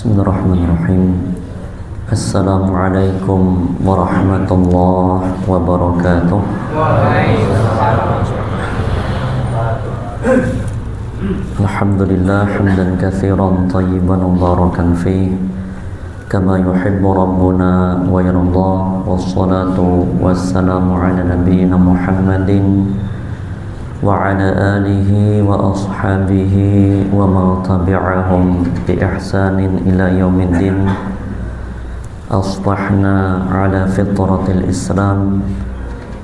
Bismillahirrahmanirrahim. Assalamualaikum warahmatullahi wabarakatuh. Alhamdulillah hamdan katsiran thayyiban mubarakan fih kama yuhibbu rabbuna wa yarda, wassalatu wassalamu ala nabiyyina Muhammadin wa ala alihi wa ashabihi wa man tabi'ahum bi ihsanin ila yaumiddin. Asbahna ala fitratil Islam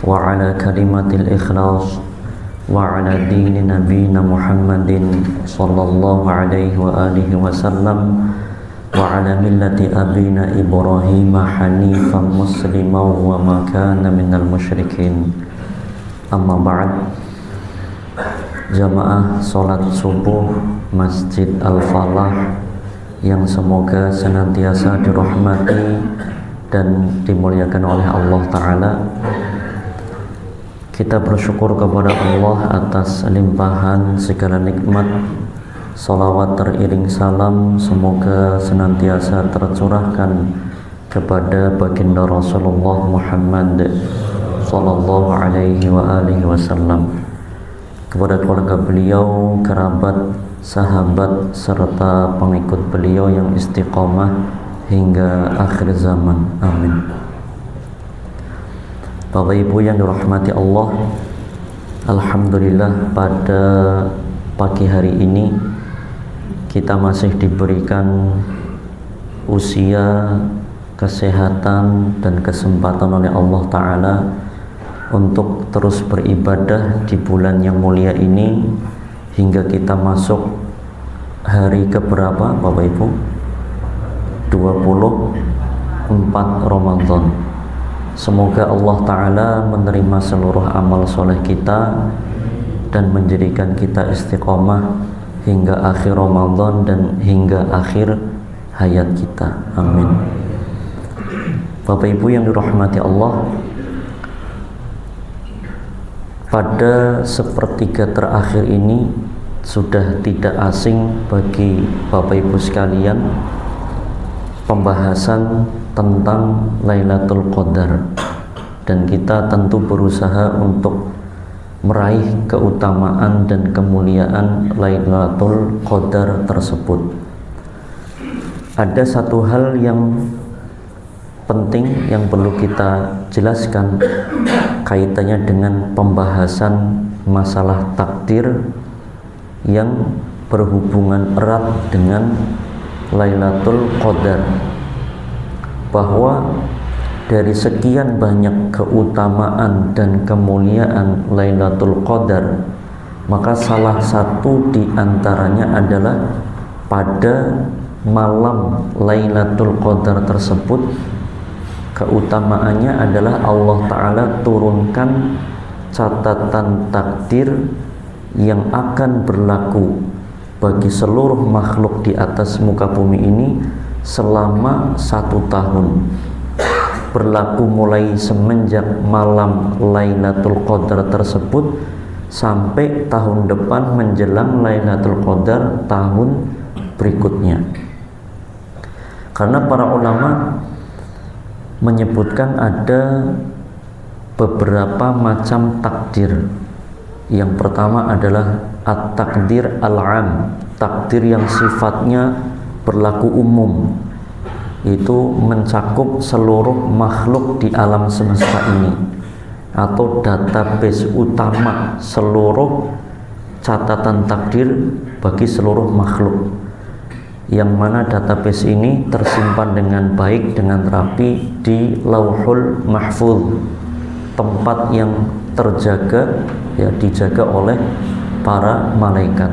wa ala kalimatil ikhlas wa ala dini nabiyina Muhammadin sallallahu alaihi wa alihi wasallam wa ala millati abina Ibrahim hanifan musliman wa ma kana minal musyrikin. Amma ba'd. Jamaah salat subuh Masjid Al-Falah yang semoga senantiasa dirahmati dan dimuliakan oleh Allah Ta'ala, kita bersyukur kepada Allah atas limpahan segala nikmat. Salawat teriring salam semoga senantiasa tercurahkan kepada baginda Rasulullah Muhammad sallallahu alaihi wa alihi wasallam, kepada keluarga beliau, kerabat, sahabat, serta pengikut beliau yang istiqomah hingga akhir zaman. Amin. Bapak Ibu yang dirahmati Allah, alhamdulillah pada pagi hari ini kita masih diberikan usia, kesehatan, dan kesempatan oleh Allah Ta'ala untuk terus beribadah di bulan yang mulia ini hingga kita masuk hari keberapa Bapak Ibu? 24 Ramadan. Semoga Allah Ta'ala menerima seluruh amal soleh kita dan menjadikan kita istiqomah hingga akhir Ramadan dan hingga akhir hayat kita. Amin. Bapak Ibu yang dirahmati Allah, pada sepertiga terakhir ini sudah tidak asing bagi Bapak Ibu sekalian pembahasan tentang Lailatul Qadar, dan kita tentu berusaha untuk meraih keutamaan dan kemuliaan Lailatul Qadar tersebut. Ada satu hal yang penting yang perlu kita jelaskan kaitannya dengan pembahasan masalah takdir yang berhubungan erat dengan Lailatul Qadar, bahwa dari sekian banyak keutamaan dan kemuliaan Lailatul Qadar, maka salah satu di antaranya adalah pada malam Lailatul Qadar tersebut keutamaannya adalah Allah Ta'ala turunkan catatan takdir yang akan berlaku bagi seluruh makhluk di atas muka bumi ini selama 1 tahun, berlaku mulai semenjak malam Lailatul Qadar tersebut sampai tahun depan menjelang Lailatul Qadar tahun berikutnya. Karena para ulama menyebutkan ada beberapa macam takdir. Yang pertama adalah at-takdir al-am, takdir yang sifatnya berlaku umum, itu mencakup seluruh makhluk di alam semesta ini, atau database utama seluruh catatan takdir bagi seluruh makhluk, yang mana database ini tersimpan dengan baik, dengan rapi di Lauhul Mahfuz, tempat yang terjaga, ya, dijaga oleh para malaikat,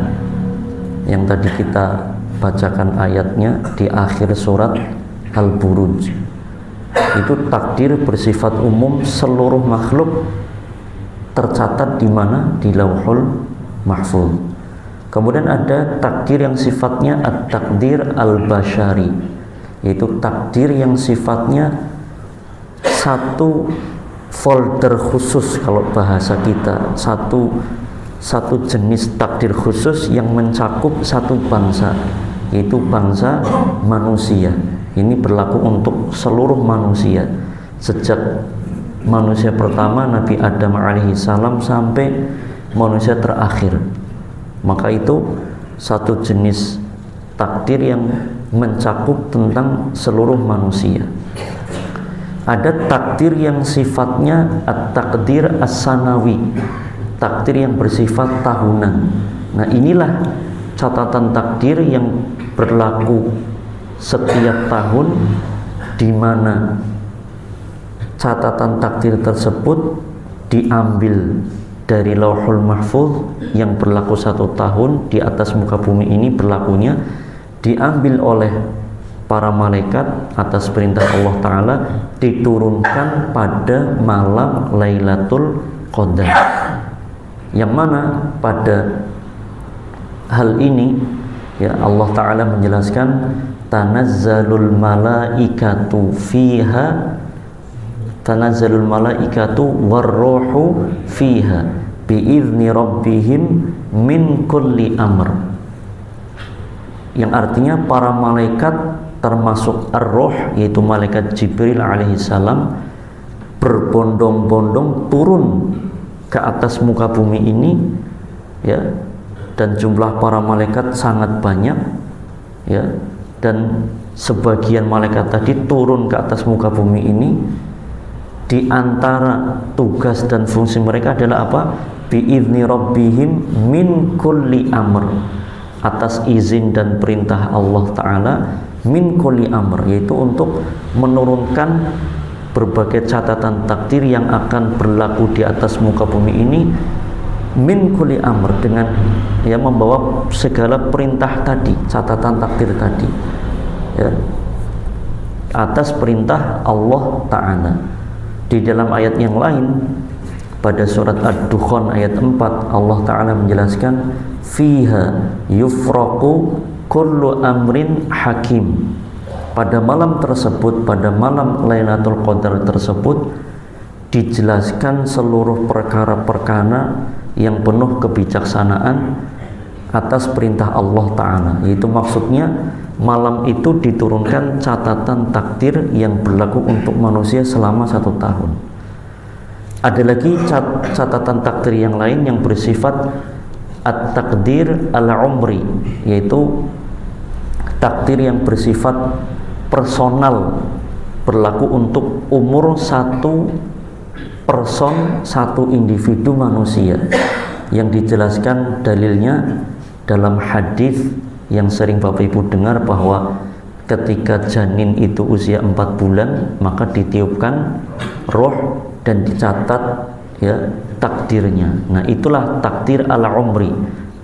yang tadi kita bacakan ayatnya di akhir surat Al-Buruj. Itu takdir bersifat umum, seluruh makhluk tercatat di mana? Di Lauhul Mahfuz. Kemudian ada takdir yang sifatnya at-takdir al-bashari, yaitu takdir yang sifatnya satu folder khusus, kalau bahasa kita satu jenis takdir khusus yang mencakup satu bangsa, yaitu bangsa manusia. Ini berlaku untuk seluruh manusia, sejak manusia pertama Nabi Adam alaihissalam sampai manusia terakhir. Maka itu satu jenis takdir yang mencakup tentang seluruh manusia. Ada takdir yang sifatnya at-takdir as-sanawi, takdir yang bersifat tahunan. Nah, inilah catatan takdir yang berlaku setiap tahun, di mana catatan takdir tersebut diambil dari Lauhul Mahfuz yang berlaku 1 tahun di atas muka bumi ini, berlakunya diambil oleh para malaikat atas perintah Allah Ta'ala, diturunkan pada malam Lailatul Qadar, yang mana pada hal ini ya Allah Ta'ala menjelaskan tanazzalul malaikatu fiha, tanazzalul malaikatu warruhu fiha biizni rabbihim min kulli amr, yang artinya para malaikat termasuk ar-ruh yaitu malaikat Jibril alaihissalam berbondong-bondong turun ke atas muka bumi ini ya, dan jumlah para malaikat sangat banyak ya, dan sebagian malaikat tadi turun ke atas muka bumi ini. Di antara tugas dan fungsi mereka adalah apa? Bi'izni rabbihim min kulli amr, atas izin dan perintah Allah Ta'ala, min kulli amr, yaitu untuk menurunkan berbagai catatan takdir yang akan berlaku di atas muka bumi ini, min kulli amr, dengan ya membawa segala perintah tadi, catatan takdir tadi ya, atas perintah Allah Ta'ala. Di dalam ayat yang lain pada surat Ad-Dukhan ayat 4 Allah Ta'ala menjelaskan fiha yufraqu kullu amrin hakim, pada malam tersebut, pada malam Lailatul Qadar tersebut dijelaskan seluruh perkara-perkara yang penuh kebijaksanaan atas perintah Allah Ta'ala, yaitu maksudnya malam itu diturunkan catatan takdir yang berlaku untuk manusia selama 1 tahun. Ada lagi catatan takdir yang lain yang bersifat at-takdir al-umri, yaitu takdir yang bersifat personal, berlaku untuk umur satu person, satu individu manusia, yang dijelaskan dalilnya dalam hadis yang sering Bapak Ibu dengar, bahwa ketika janin itu usia 4 bulan maka ditiupkan roh dan dicatat ya takdirnya. Nah, itulah takdir ala umri,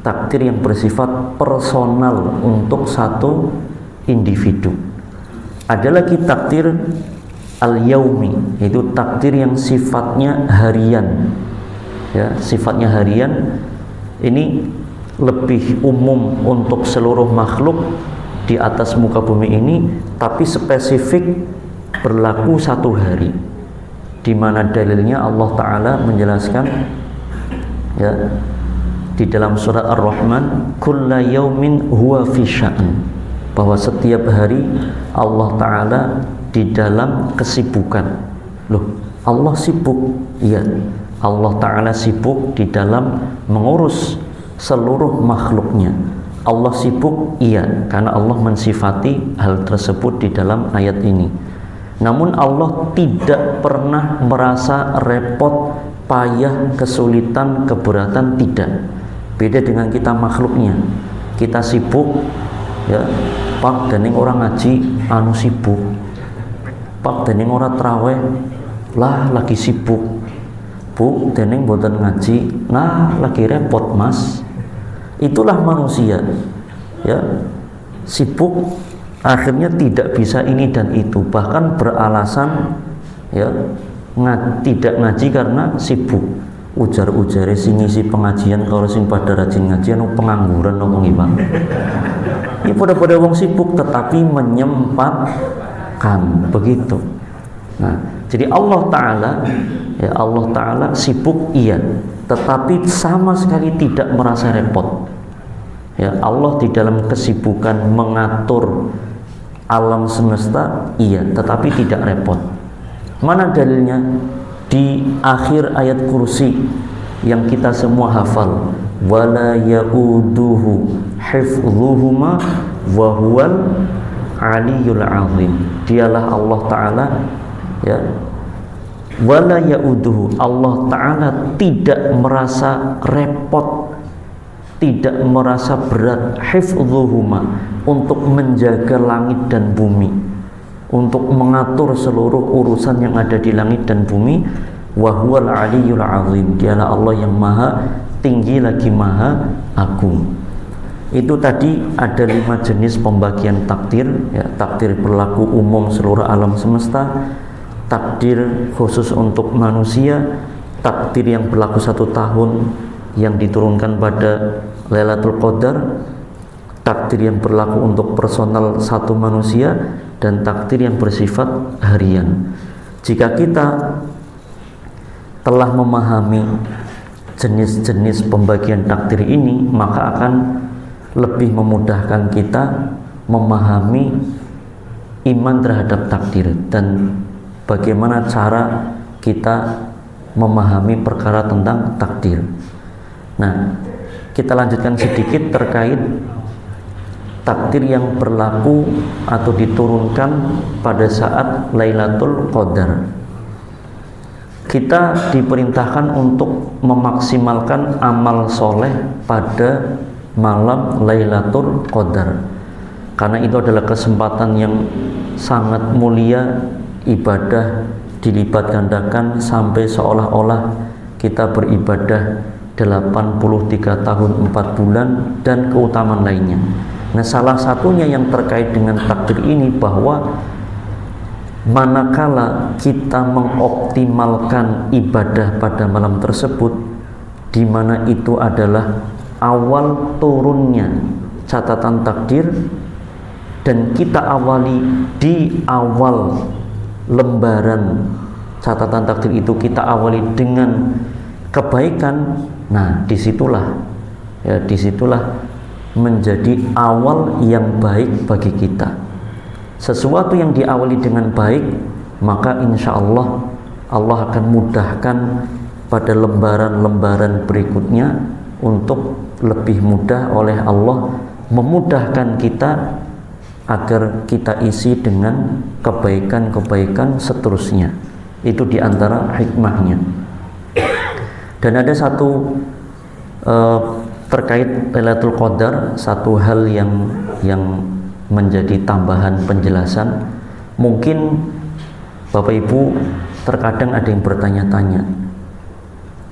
takdir yang bersifat personal untuk satu individu. Ada lagi takdir al-yaumi, yaitu takdir yang sifatnya harian ya, sifatnya harian. Ini lebih umum untuk seluruh makhluk di atas muka bumi ini, tapi spesifik berlaku 1 hari, di mana dalilnya Allah Ta'ala menjelaskan ya di dalam surat Ar-Rahman, kulla yaumin huwa fi sya'n, bahwa setiap hari Allah Ta'ala di dalam kesibukan. Loh, Allah sibuk? Iya, Allah Ta'ala sibuk di dalam mengurus seluruh makhluknya. Allah sibuk? Iya, karena Allah mensifati hal tersebut di dalam ayat ini. Namun Allah tidak pernah merasa repot, payah, kesulitan, keberatan, tidak. Beda dengan kita makhluknya. Kita sibuk ya, Pak dening orang ngaji anu sibuk, Pak dening orang traweh lah lagi sibuk, Bu dening boten ngaji nah lagi repot Mas. Itulah manusia ya, sibuk, akhirnya tidak bisa ini dan itu, bahkan beralasan ya tidak ngaji karena sibuk. Ujar-ujare sing ngisi pengajian kalau sing pada rajin ngajian pengangguran apa nggih, ya pada wong sibuk tetapi menyempatkan begitu. Nah, jadi Allah Ta'ala ya, Allah Ta'ala sibuk iya, tetapi sama sekali tidak merasa repot. Ya, Allah di dalam kesibukan mengatur alam semesta, iya, tetapi tidak repot. Mana dalilnya? Di akhir ayat kursi yang kita semua hafal, wala yauduhu hifdhuhuma wa huwal aliyul azim. Dialah Allah Ta'ala, ya, wala yauduhu, Allah Ta'ala tidak merasa repot, tidak merasa berat, hifdhuhuma, untuk menjaga langit dan bumi, untuk mengatur seluruh urusan yang ada di langit dan bumi. Wa huwal aliyul azim, dialah Allah yang maha tinggi lagi maha agung. Itu tadi ada 5 jenis pembagian takdir, ya, takdir berlaku umum seluruh alam semesta, takdir khusus untuk manusia, takdir yang berlaku 1 tahun yang diturunkan pada Lailatul Qadar, takdir yang berlaku untuk personal satu manusia, dan takdir yang bersifat harian. Jika kita telah memahami jenis-jenis pembagian takdir ini, maka akan lebih memudahkan kita memahami iman terhadap takdir dan bagaimana cara kita memahami perkara tentang takdir. Nah, kita lanjutkan sedikit terkait takdir yang berlaku atau diturunkan pada saat Lailatul Qadar. Kita diperintahkan untuk memaksimalkan amal soleh pada malam Lailatul Qadar, karena itu adalah kesempatan yang sangat mulia. Ibadah dilipat gandakan sampai seolah-olah kita beribadah 83 tahun 4 bulan dan keutamaan lainnya. Nah, salah satunya yang terkait dengan takdir ini, bahwa manakala kita mengoptimalkan ibadah pada malam tersebut, di mana itu adalah awal turunnya catatan takdir, dan kita awali di awal lembaran catatan takdir itu, kita awali dengan kebaikan. Nah, disitulah menjadi awal yang baik bagi kita. Sesuatu yang diawali dengan baik, maka insya Allah Allah akan mudahkan pada lembaran-lembaran berikutnya untuk lebih mudah oleh Allah memudahkan kita agar kita isi dengan kebaikan-kebaikan seterusnya. Itu diantara hikmahnya. Dan ada satu terkait Lailatul Qadar, satu hal yang menjadi tambahan penjelasan. Mungkin Bapak Ibu terkadang ada yang bertanya-tanya,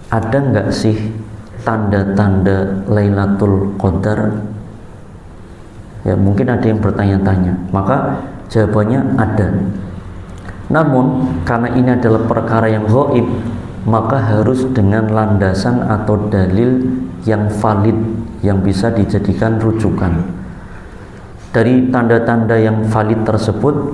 ada nggak sih tanda-tanda Lailatul Qadar? Ya, mungkin ada yang bertanya-tanya. Maka jawabannya ada. Namun karena ini adalah perkara yang gaib, maka harus dengan landasan atau dalil yang valid, yang bisa dijadikan rujukan. Dari tanda-tanda yang valid tersebut,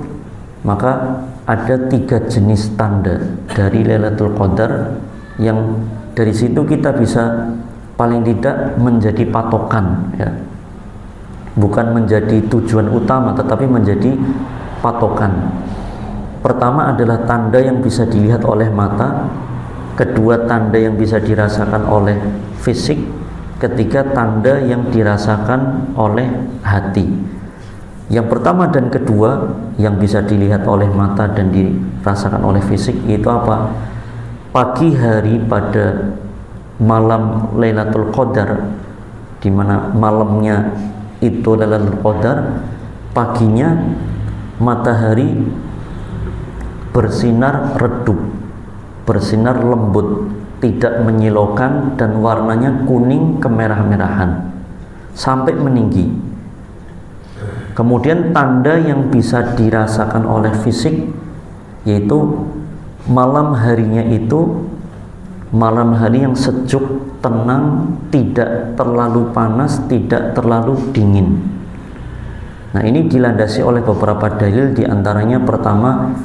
maka ada 3 jenis tanda dari Lailatul Qadar yang dari situ kita bisa paling tidak menjadi patokan, ya. Bukan menjadi tujuan utama, tetapi menjadi patokan. Pertama adalah tanda yang bisa dilihat oleh mata, kedua tanda yang bisa dirasakan oleh fisik, ketiga tanda yang dirasakan oleh hati. Yang pertama dan kedua yang bisa dilihat oleh mata dan dirasakan oleh fisik, itu apa? Pagi hari pada malam Lailatul Qadar, di mana malamnya itu Lailatul Qadar, paginya matahari bersinar redup, bersinar lembut, tidak menyilaukan, dan warnanya kuning kemerah-merahan sampai meninggi. Kemudian tanda yang bisa dirasakan oleh fisik, yaitu malam harinya itu malam hari yang sejuk, tenang, tidak terlalu panas, tidak terlalu dingin. Nah, ini dilandasi oleh beberapa dalil, diantaranya pertama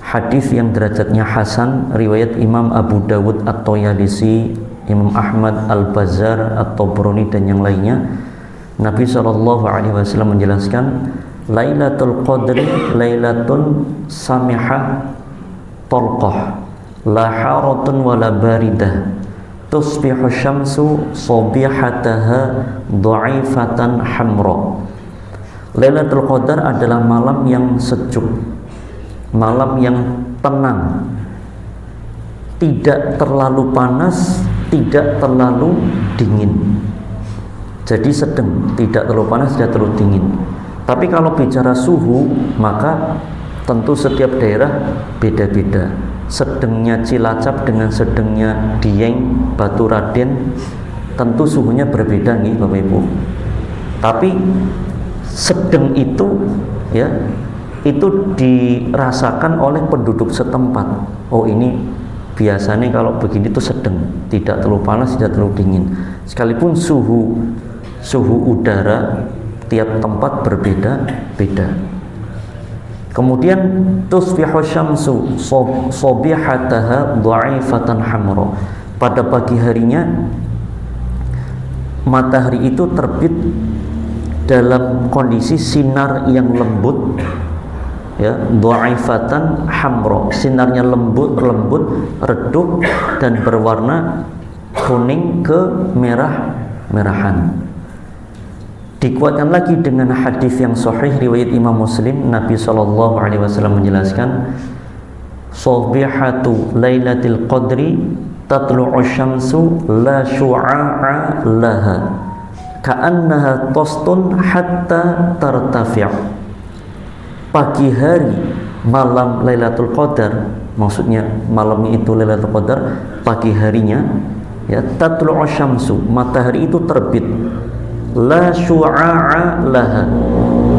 hadis yang derajatnya hasan, riwayat Imam Abu Dawud At-Toyalisi, Imam Ahmad Al-Bazzar At-Tabrani dan yang lainnya, Nabi SAW menjelaskan, Lailatul Qadri Lailatun Samihah Tolqah La haratun wala baridah Tusbihu syamsu sobihataha Du'ifatan hamra. Lailatul Qadar adalah malam yang sejuk, malam yang tenang, tidak terlalu panas, tidak terlalu dingin. Jadi sedang, tidak terlalu panas, tidak terlalu dingin. Tapi kalau bicara suhu, maka tentu setiap daerah beda-beda. Sedangnya Cilacap dengan sedangnya Dieng, Batu Raden, tentu suhunya berbeda nih Bapak Ibu. Tapi sedang itu ya, itu dirasakan oleh penduduk setempat. Oh, ini biasanya kalau begini itu sedang, tidak terlalu panas, tidak terlalu dingin. Sekalipun suhu udara tiap tempat berbeda-beda. Kemudian tusbihu syamsu sobihataha du'ifatan hamra. Pada pagi harinya matahari itu terbit dalam kondisi sinar yang lembut, ya, du'ifatan hamra. Sinarnya lembut, redup dan berwarna kuning ke merah-merahan. Dikuatkan lagi dengan hadis yang sahih riwayat Imam Muslim, Nabi SAW menjelaskan, Sobihatu Lailatul Qadri tatlu'u syamsu la syu'a'a laha ka'annaha tostun hatta tartafi'. Pagi hari malam Lailatul Qadar, maksudnya malamnya itu Lailatul Qadar, pagi harinya ya, tatlu'u syamsu, matahari itu terbit, la syu'a'a laha,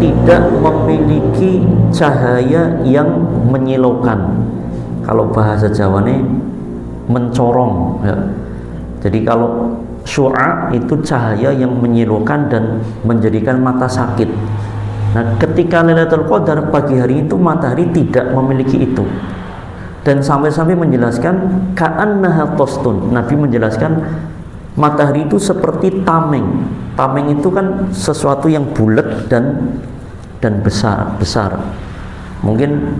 tidak memiliki cahaya yang menyilaukan. Kalau bahasa Jawane mencorong ya. Jadi kalau syu'a itu cahaya yang menyilaukan dan menjadikan mata sakit. Nah, ketika Lailatul Qadar pagi hari itu matahari tidak memiliki itu. Dan sampai-sampai menjelaskan ka'annaha tostun. Nabi menjelaskan matahari itu seperti tameng. Tameng itu kan sesuatu yang bulat dan besar. Mungkin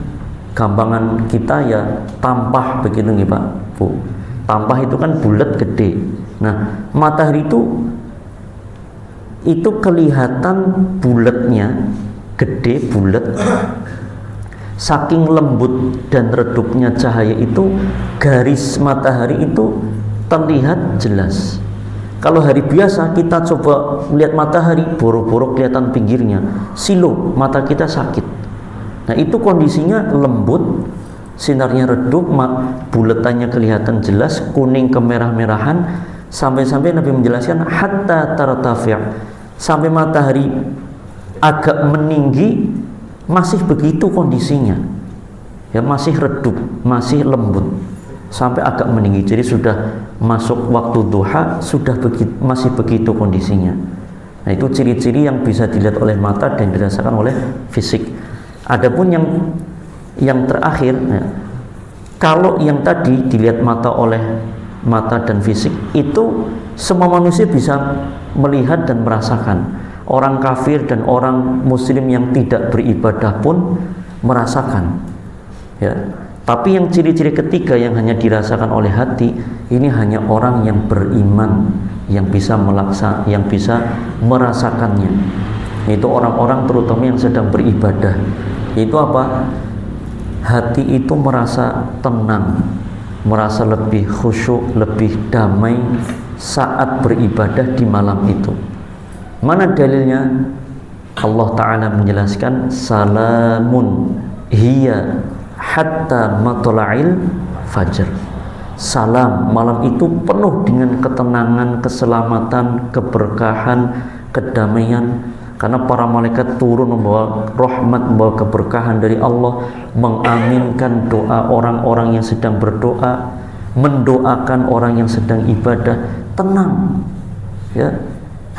gampangan kita ya tampah begitu nih Pak Bu. Tampah itu kan bulat gede. Nah, matahari itu kelihatan bulatnya, gede bulat. Saking lembut dan redupnya cahaya itu, garis matahari itu terlihat jelas. Kalau hari biasa kita coba lihat matahari, boro-boro kelihatan pinggirnya, silo, mata kita sakit. Nah, itu kondisinya lembut, sinarnya redup, bulatannya kelihatan jelas, kuning kemerah-merahan, sampai-sampai Nabi menjelaskan hatta tartafi', sampai matahari agak meninggi masih begitu kondisinya. Ya, masih redup, masih lembut, sampai agak meninggi. Jadi sudah masuk waktu duha, masih begitu kondisinya. Nah, itu ciri-ciri yang bisa dilihat oleh mata dan dirasakan oleh fisik. Adapun yang terakhir ya, kalau yang tadi dilihat oleh mata dan fisik, itu semua manusia bisa melihat dan merasakan. Orang kafir dan orang muslim yang tidak beribadah pun merasakan ya. Tapi yang ciri-ciri ketiga yang hanya dirasakan oleh hati, ini hanya orang yang beriman yang bisa merasakannya. Itu orang-orang terutama yang sedang beribadah. Itu apa? Hati itu merasa tenang, merasa lebih khusyuk, lebih damai saat beribadah di malam itu. Mana dalilnya? Allah Ta'ala menjelaskan, salamun hiya hatta matla'il fajr. Salam, malam itu penuh dengan ketenangan, keselamatan, keberkahan, kedamaian, karena para malaikat turun membawa rahmat, membawa keberkahan dari Allah, mengaminkan doa orang-orang yang sedang berdoa, mendoakan orang yang sedang ibadah. Tenang ya,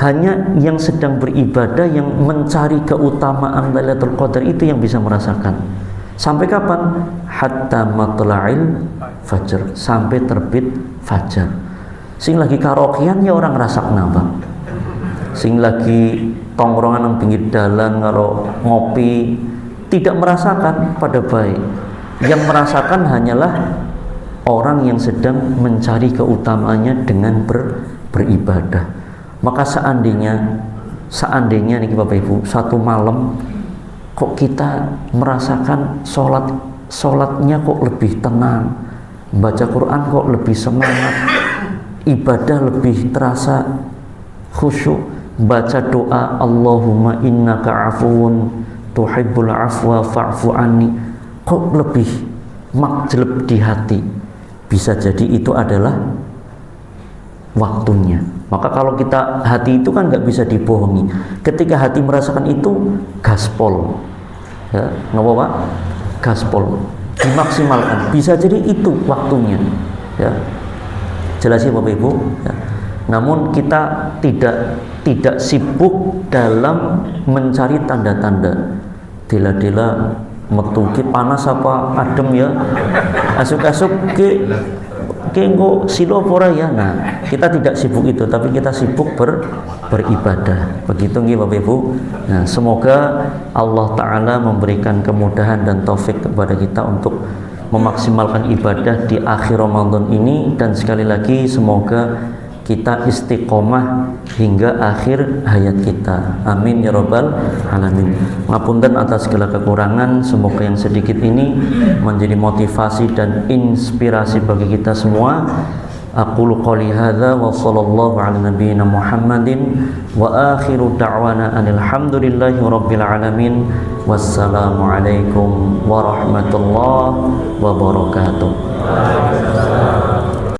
hanya yang sedang beribadah, yang mencari keutamaan Lailatul Qadar itu yang bisa merasakan. Sampai kapan? Hatta matla'il fajr, sampai terbit fajar. Sing lagi karaokean ya orang ngerasa kenapa? sing lagi tongkrongan nang pinggir dalan karo ngopi tidak merasakan pada baik. Yang merasakan hanyalah orang yang sedang mencari keutamaannya dengan beribadah. Maka seandainya nih Bapak Ibu, satu malam kok kita merasakan sholatnya kok lebih tenang, baca Quran kok lebih semangat, ibadah lebih terasa khusyuk, baca doa Allahumma innaka afuun tuhibbul afwa fa'fu anni kok lebih makjeleb di hati, bisa jadi itu adalah waktunya. Maka kalau kita, hati itu kan nggak bisa dibohongi. Ketika hati merasakan itu, gaspol, ya, ngapa Pak? Gaspol, dimaksimalkan. Bisa jadi itu waktunya, ya. Jelas ya Bapak Ibu. Ya. Namun kita tidak sibuk dalam mencari tanda-tanda. Dela-dela metu ki panas apa adem ya, asuk-asuk ki engko silo ora ya. Nah, kita tidak sibuk itu, tapi kita sibuk beribadah. Begitu nggih Bapak Ibu. Nah, semoga Allah taala memberikan kemudahan dan taufik kepada kita untuk memaksimalkan ibadah di akhir Ramadan ini, dan sekali lagi semoga kita istiqomah hingga akhir hayat kita. Amin ya rabbal alamin. Ngapunten atas segala kekurangan, semoga yang sedikit ini menjadi motivasi dan inspirasi bagi kita semua. Aqulu qouli hadza wa sallallahu ala nabiyyina Muhammadin wa akhiru da'wana alhamdulillahi rabbil alamin. Wassalamu alaikum warahmatullahi wabarakatuh.